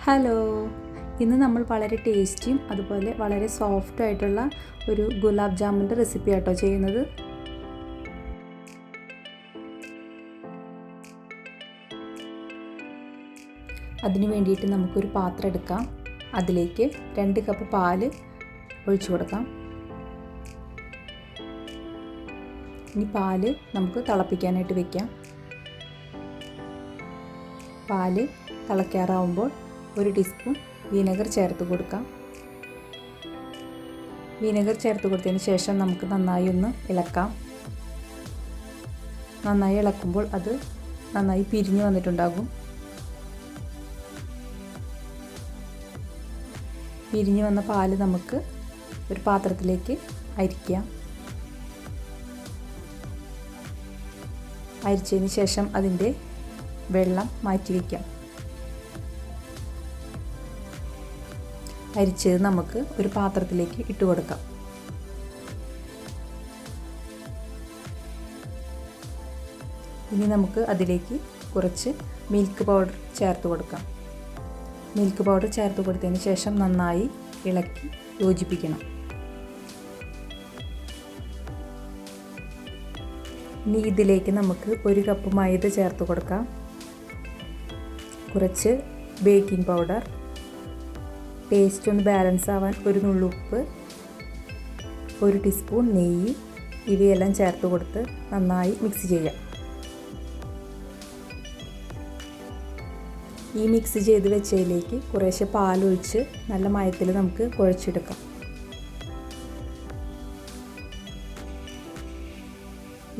Hello, ഇന്ന് നമ്മൾ വളരെ ടേസ്റ്റിയും അതുപോലെ വളരെ സോഫ്റ്റ് ആയിട്ടുള്ള ഒരു ഗുലാബ് ജാമുൻ്റെ റെസിപ്പി ആട്ടോ ചെയ്യുന്നത്. അതിന് വേണ്ടിയിട്ട് നമുക്കൊരു പാത്രം എടുക്കാം. അതിലേക്ക് 2 കപ്പ് പാല് ഒഴിച്ചു കൊടുക്കാം. ഇനി പാല് നമുക്ക് തിളപ്പിക്കാനായിട്ട് വെക്കാം. പാല് തിളയ്ക്കാറാവുമ്പോൾ 1 ടീസ്പൂൺ വിനെഗർ ചേർത്ത് കൊടുക്കാം. വിനെഗർ ചേർത്ത് കൊടുത്തതിന് ശേഷം നമുക്ക് നന്നായി ഒന്ന് ഇളക്കാം. നന്നായി ഇളക്കുമ്പോൾ അത് നന്നായി പിരിഞ്ഞു വന്നിട്ടുണ്ടാകും. പിരിഞ്ഞു വന്ന പാല് നമുക്ക് ഒരു പാത്രത്തിലേക്ക് അരിക്കാം. അരിച്ചതിന് ശേഷം അതിൻ്റെ വെള്ളം മാറ്റി വയ്ക്കാം. അരിച്ചത് നമുക്ക് ഒരു പാത്രത്തിലേക്ക് ഇട്ട് കൊടുക്കാം. ഇനി നമുക്ക് അതിലേക്ക് കുറച്ച് മിൽക്ക് പൗഡർ ചേർത്ത് കൊടുക്കാം. മിൽക്ക് പൗഡർ ചേർത്ത് കൊടുത്തതിന് ശേഷം നന്നായി ഇളക്കി യോജിപ്പിക്കണം. ഇനി ഇതിലേക്ക് നമുക്ക് 1 കപ്പ് മൈദ ചേർത്ത് കൊടുക്കാം. കുറച്ച് ബേക്കിംഗ് പൗഡർ, ടേസ്റ്റ് ഒന്ന് ബാലൻസ് ആവാൻ 1 നുള്ളുപ്പ്, 1 ടീസ്പൂൺ നെയ്യ്, ഇവയെല്ലാം ചേർത്ത് കൊടുത്ത് നന്നായി മിക്സ് ചെയ്യാം. ഈ മിക്സ് ചെയ്ത് വെച്ചതിലേക്ക് കുറേശ്ശെ പാലൊഴിച്ച് നല്ല മയത്തിൽ നമുക്ക് കുഴച്ചെടുക്കാം.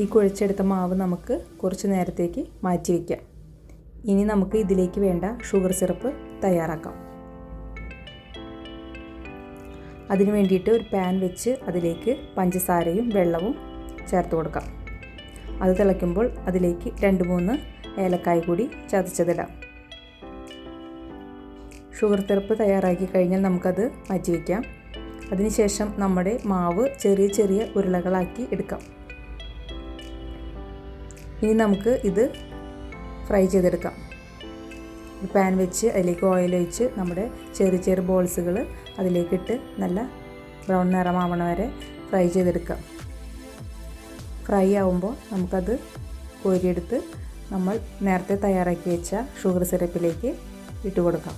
ഈ കുഴച്ചെടുത്ത മാവ് നമുക്ക് കുറച്ച് നേരത്തേക്ക് മാറ്റി വയ്ക്കാം. ഇനി നമുക്ക് ഇതിലേക്ക് വേണ്ട ഷുഗർ സിറപ്പ് തയ്യാറാക്കാം. അതിനു വേണ്ടിയിട്ട് ഒരു പാൻ വെച്ച് അതിലേക്ക് പഞ്ചസാരയും വെള്ളവും ചേർത്ത് കൊടുക്കാം. അത് തിളയ്ക്കുമ്പോൾ അതിലേക്ക് 2-3 ഏലക്കായ കൂടി ചതച്ചതിടാം. ഷുഗർ സിറപ്പ് തയ്യാറാക്കി കഴിഞ്ഞാൽ നമുക്കത് മാറ്റി വയ്ക്കാം. അതിനുശേഷം നമ്മുടെ മാവ് ചെറിയ ചെറിയ ഉരുളകളാക്കി എടുക്കാം. ഇനി നമുക്ക് ഇത് ഫ്രൈ ചെയ്തെടുക്കാം. പാൻ വെച്ച് അതിലേക്ക് ഓയിൽ ഒഴിച്ച് നമ്മുടെ ചെറിയ ചെറിയ ബോൾസുകൾ അതിലേക്കിട്ട് നല്ല ബ്രൗൺ നിറമാവണ വരെ ഫ്രൈ ചെയ്തെടുക്കാം. ഫ്രൈ ആവുമ്പോൾ നമുക്കത് കോരിയെടുത്ത് നമ്മൾ നേരത്തെ തയ്യാറാക്കി വെച്ച ഷുഗർ സിറപ്പിലേക്ക് ഇട്ട് കൊടുക്കാം.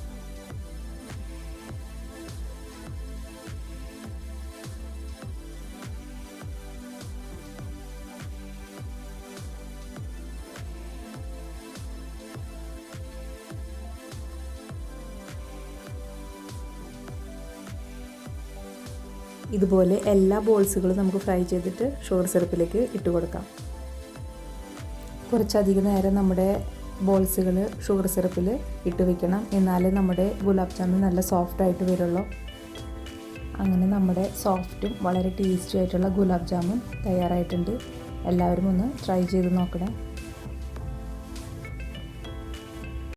ഇതുപോലെ എല്ലാ ബോൾസുകളും നമുക്ക് ഫ്രൈ ചെയ്തിട്ട് ഷുഗർ സിറപ്പിലേക്ക് ഇട്ട് കൊടുക്കാം. കുറച്ചധികം നേരം നമ്മുടെ ബോൾസുകൾ ഷുഗർ സിറപ്പിൽ ഇട്ട് വെക്കണം. എന്നാലേ നമ്മുടെ ഗുലാബ് ജാമുൻ നല്ല സോഫ്റ്റായിട്ട് വരുള്ളൂ. അങ്ങനെ നമ്മുടെ സോഫ്റ്റും വളരെ ടേസ്റ്റി ആയിട്ടുള്ള ഗുലാബ് ജാമുൻ തയ്യാറായിട്ടുണ്ട്. എല്ലാവരും ഒന്ന് ട്രൈ ചെയ്ത് നോക്കണേ.